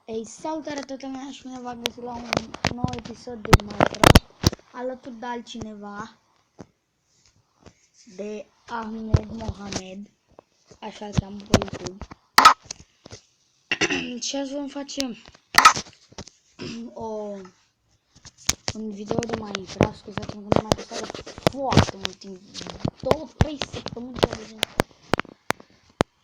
Ei, salutare toată lumea și bine v-am găsit la un nou episod de Minecraft alături de altcineva, de Ahmed Mohamed, așa îl cheamă pe YouTube. Și azi vom face un video de Minecraft, scuzați-mă că nu m-am testat de foarte mult timp, 2-3 săptămâni de.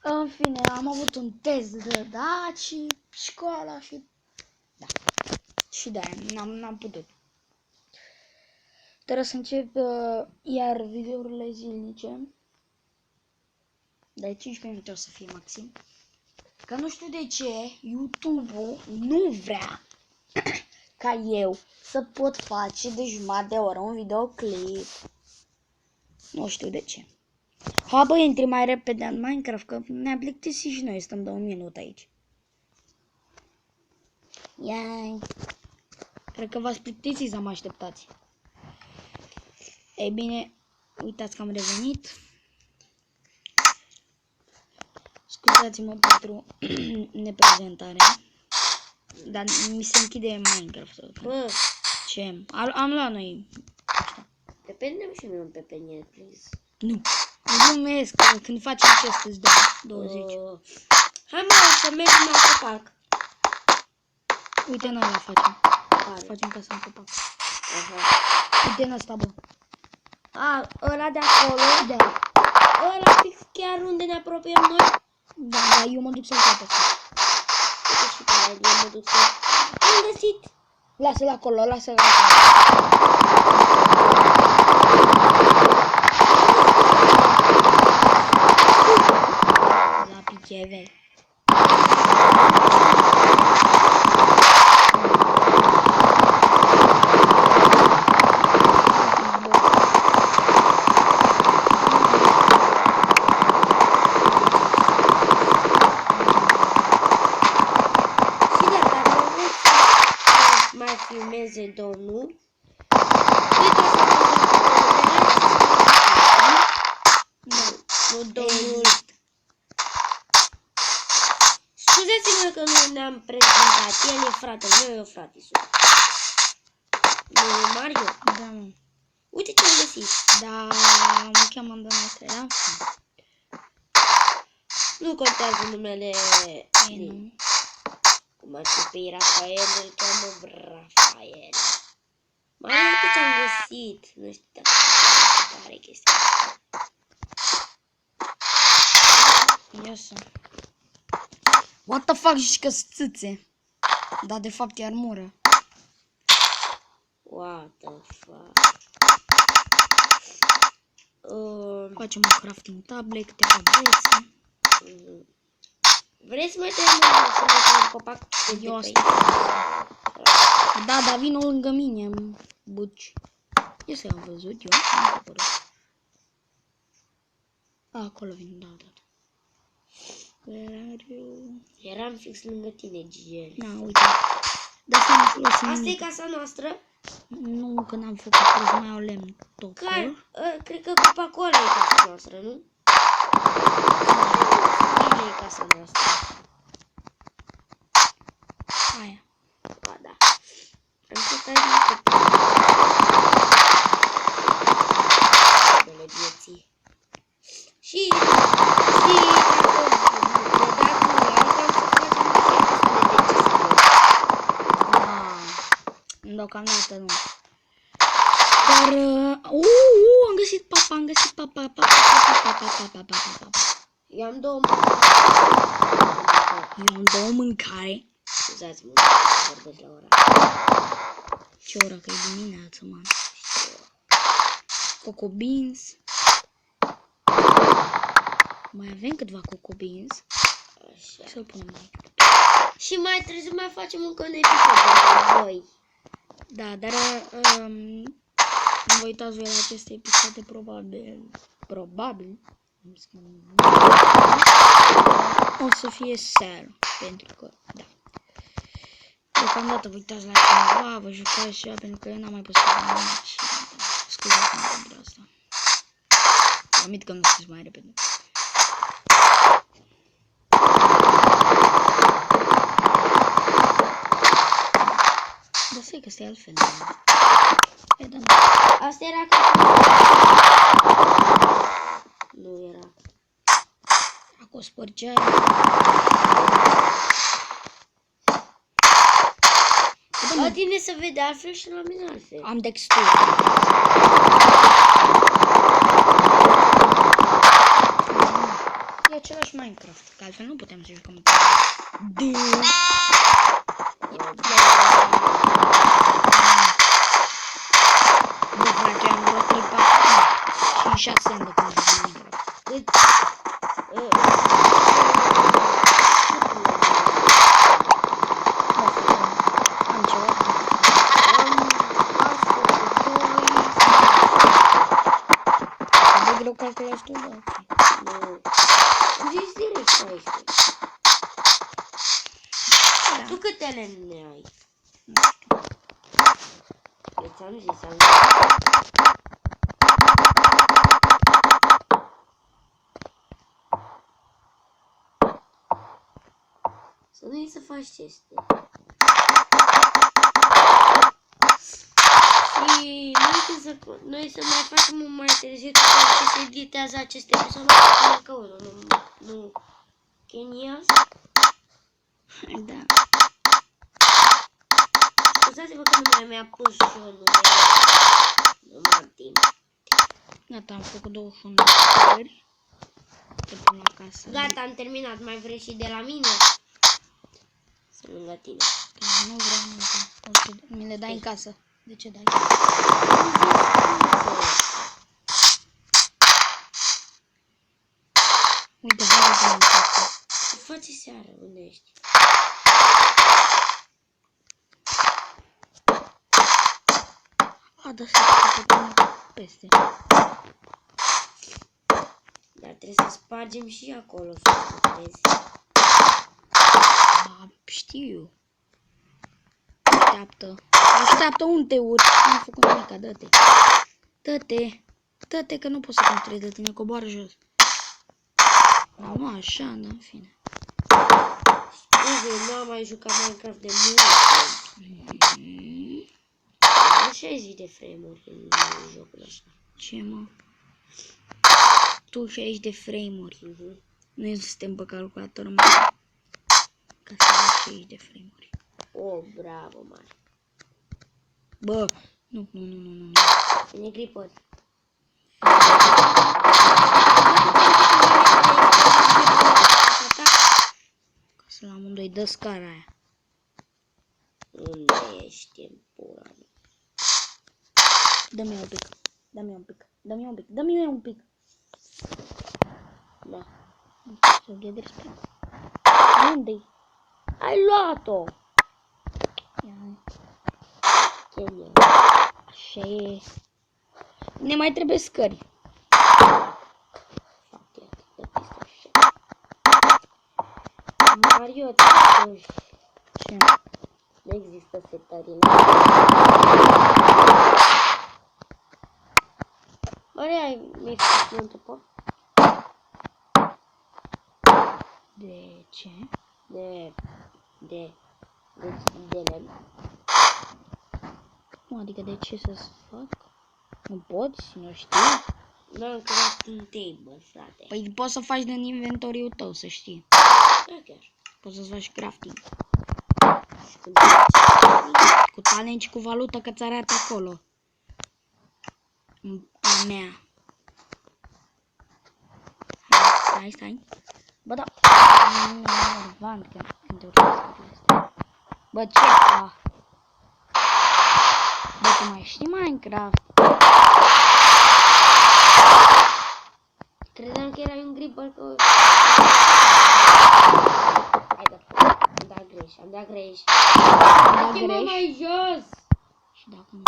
În fine, am avut un test de dat și școala și da. Și de-aia n-am putut. Trebuie să încep iar videourile zilnice. De 15 minute o să fie maxim. Că nu știu de ce YouTube-ul nu vrea ca eu să pot face de jumătate de oră un videoclip. Nu știu de ce. Ha, bă, intri mai repede în Minecraft, că ne-am plictisit și noi, stăm de un minut aici. Iai. Cred că v-ați plictisit să mă așteptați. Ei bine, uitați că am revenit. Scuzați-mă pentru neprezentare. Dar mi se închide Minecraft. Bă, Ce? Am luat noi. depinde și noi un pepenier, please. Nu. Glumesc, că când facem acest îți dau 20. Hai mă, să mergem la copac. Uite, noi la facem. Care? Facem ca să în copac. Aha. Uite în ăsta, bă. A, ăla de acolo? Da. Ăla fix chiar unde ne apropiem noi? Da, da, eu mă duc să-l caut asta. Uite și pe aia, eu mă duc să... Am găsit! Lasă-l acolo, lasă-l acolo. La picheve. Și dacă nu vreți să mai filmeze domnul, nu, domnul. Scuzați-mă că nu ne-am prezentat. El e fratele meu, eu fratisul. Nu, Mario. Da, mă. Uite ce am găsit. Da, mă cheamă Andrei, da? Nu contează numele. Ei, nu. Cum ar fi pe Rafael, îl cheamă Rafael. Mai uite ce am găsit. Nu știu dacă are chestia. Ia să. What the fuck, zici că-s țâțe. Dar de fapt e armură. What the fuck. Facem un crafting table, câteva bețe. Vrei să mai terminăm să mai copac? Eu asta. Da, dar vino lângă mine, buci. Eu să-i am văzut, eu am apărut. Acolo vin, da, da. Eram fix lângă tine, Gigel. Na, uite. Dar să nu folosim Asta e nimic. casa noastră? Nu, că n-am făcut, trebuie să mai au lemn tocul. Care? Cred că copacul ăla e casa noastră, nu? Bine e casa noastră. Aia. Ba da. Am plecat din copacul vieții. Și Deocamdată nu. Dar, am găsit papa, papa. eu am două Eu am două mâncare. Scuzați-mă că vorbesc la ora. Ce ora, că e dimineață, man. Coco beans. Mai avem câteva coco beans. Așa. Să-l punem aici. Și mai trebuie să mai facem încă un episod pentru voi. Da, dar vă uitați voi la aceste episoade probabil o să fie seară, pentru că, da. Deocamdată vă uitați la cineva, vă jucați și ea, pentru că eu n-am mai pus să vă și da, scuzați-mă pentru asta. Promit că nu știți mai repede. Lasă-i că stai altfel. E, da. Asta era ca... Nu era. Acum spărgeai. La tine se vede altfel și la mine altfel. Am textură. E același Minecraft, că altfel nu putem să jucăm. Bă, frate, am vreo 3, 4, 5, 6 ani de când jucăm Minecraft. Cât? Am ceva. E greu calculați tu, da? Nu. Zis direct 16. Da. Tu câte lemne ai? Nu știu. Eu ți-am zis, am zis. Să nu-i să faci chestii. Și noi să mai facem mai târziu că se editează aceste episoade că unul, nu Kenias. Da. Scuzați-vă că nu mai mi-a pus și eu nu mai am timp. Gata, am făcut 21 de lucrări. Te pun la casă. Gata, am terminat. Mai vrei și de la mine? Sunt lângă tine. Da, nu vreau, nu vreau. Mi le dai în casă. De ce dai? Uite, hai de în casă. Ce faci seara? Unde ești? A, da, să putem peste. Dar trebuie să spargem și acolo, să vezi. A, știu. Așteaptă. Așteaptă, unde te urci? Nu am făcut nimica, dă-te. Dă-te. Dă-te că nu pot să construiesc de tine, coboară jos. Nu așa, dar în fine. Scuze, nu am mai jucat Minecraft de mult. Am 60 de frame-uri în jocul ăsta. Ce, mă? Tu 60 de frame-uri. Nu suntem pe calculator, mă. Ca să ai 60 de frame-uri. Oh, bravo, mare. Bă, nu. Vine creeper. Ca să la amândoi dă scara aia. Unde ești în pula mea? Dă-mi un pic. Dă-mi un pic. Da. Să ghid respect. Unde-i? Ai luat-o! Ia, Kenya. așa e. Ne mai trebuie scări. Fuck it, the piece of shit. Mario, totuși, Ce? nu există setările. Oare ai mi-ai un topor? De ce? De lemn. Nu, adică de ce să-ți fac? Nu poți? Nu știi? Nu am crafting table, frate. Păi poți să faci din inventoriul tău, să știi. Da, chiar. Poți să-ți faci crafting. Și când faci Cu talent și cu valută că ți arată acolo. A mea. Stai. Bă, da. Nu e relevant când te urci scările astea. Bă, ce? Bă, tu mai știi Minecraft? credeam că erai un creeper că... Hai da, am dat greș. Da, Hai mă greș. mai jos! Și dacă nu...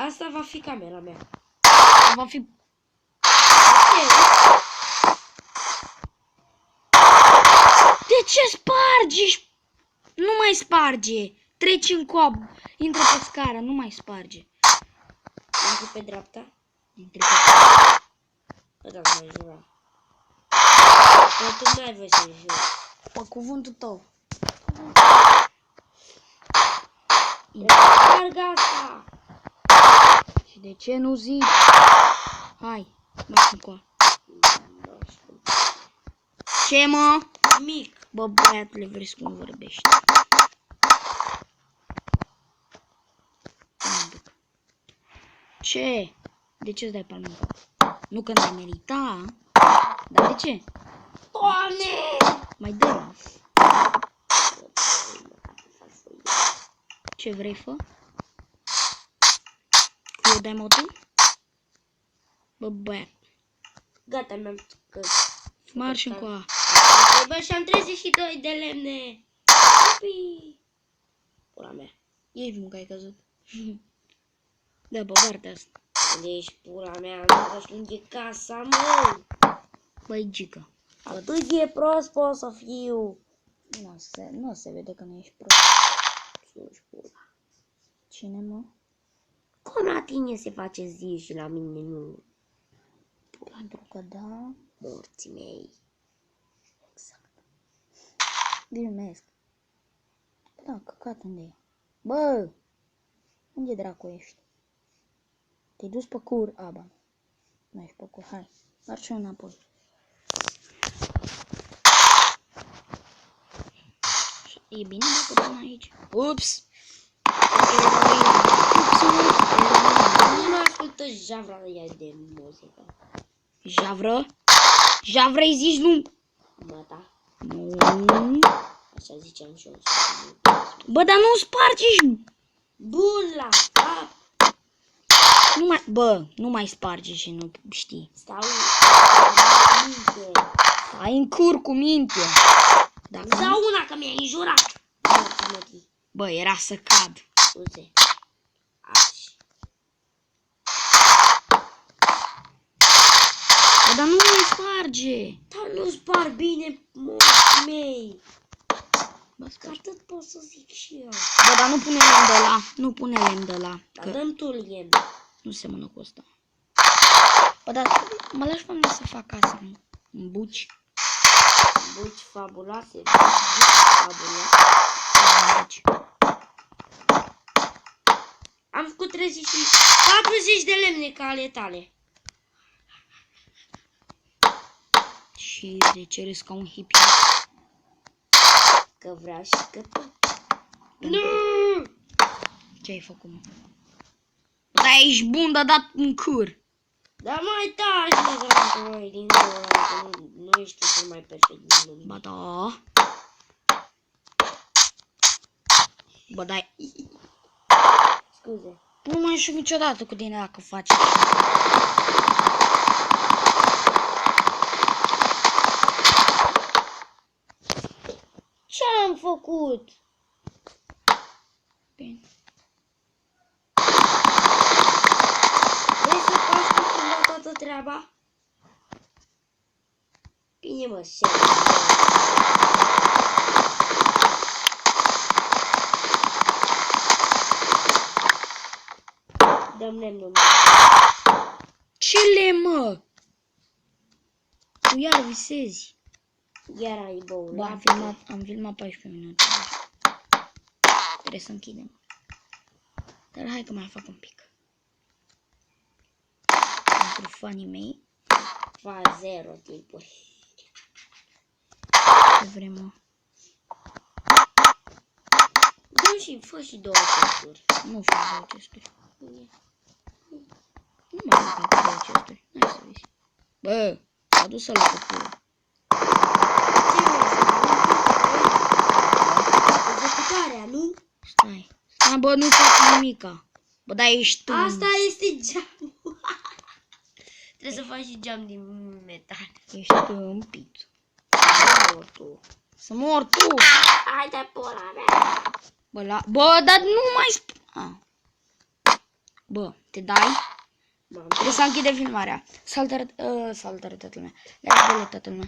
Asta va fi camera mea. Va fi... De ce spargi? Nu mai sparge. Treci în cob. Intră pe scară, nu mai sparge. Intri pe dreapta? Intră pe... Bă, da, mai jura. Bă, tu n-ai voie să-i juri. Pe cuvântul tău. Sparg asta! Și de ce nu zici? Hai, mergi încoa. Ce, mă? Mic. Bă, băiatule, vrei cum vorbești? Ce? De ce îți dai palmă în cap? Nu că n-ai merita, dar de ce? Doamne! Mai dă. Ce vrei, fă? Cu eu dai motul? Bă, băiat. Gata, mi-am scăzut. Marș încoa. Bă, și-am 32 de lemne. Upi. Pula mea. Ești bun că ai căzut. Da, bă, guarda asta. Deci, pula mea, nu răspund casa, mă. Băi, gică. Atât de prost pot să fiu. Nu se vede că nu ești prost. Sus, pula. Cine, mă? Cum la tine se face zi și la mine nu? Pentru că da. Morții mei. Exact. Glumesc. Da, căcat, unde e? Bă! Unde dracu ești? Te-ai dus pe cur? Aba. Nu ești pe cur, hai. Marci înapoi. E bine dacă pun aici. Ups! Nu ascultă javra aia de muzică. Javră? Javră îi zici nu? Mata. Nu. Așa ziceam și eu. Bă, dar nu spargi. Bun la cap. Nu mai, bă, nu mai sparge și nu știi. Stau minte. Ai în cur cu minte. Dacă Îți dau nu, una că mi-ai înjurat. Morții. bă, era să cad. Scuze. Așa. Bă, dar nu mai sparge. Dar nu spar bine, morții mei. Bă, Că atât pot să zic și eu. bă, dar nu pune lemn de la. Nu pune lemn de la. Dar Că dăm tu lemn. nu semănă cu ăsta. Bă, dar mă lași pe mine să fac casa, mă. În buci. Buci fabuloase. Buci fabuloase. În buci. Am făcut 30 și 40 de lemne ca ale tale. Și de ce râzi ca un hippie? Că vreau și că tot. Nu! Ce ai făcut, mă? Bă, dar ești bun, dar dat un cur. Dar mai taci, mă, dragă, măi, din nou, că nu ești tu cel mai perfect din lume. Ba da. Bă, dai. Scuze. Nu mai știu niciodată cu tine dacă faci. Ce am făcut? Bine. Vrei să faci tu cumva toată treaba? Bine, mă, șef. Dăm lemnul. Ce le, mă? Tu iar visezi. Iar ai băut. Bă, am filmat 14 minute. Trebuie să închidem. Dar hai că mai fac un pic. Pentru fanii mei. Fa 0 timpuri. Ce vrem, mă? Dă și fă și 2 testuri. Nu fac 2 chesturi. Nu mai fac încă 2 chesturi. Hai să vezi. Bă, a dus să-l cu pulă. Ce vrei să faci? Executarea, nu? Stai. Stai, bă, nu fac nimica. Bă, dar ești tu. Asta este geamul. Trebuie să faci și geam din metal. Ești tâmpit. Tu. Să mor tu. Hai de pula mea. Bă, dar nu mai Bă, te dai? Mamă. Trebuie să închide filmarea. Salutare toată lumea. La revedere toată lumea.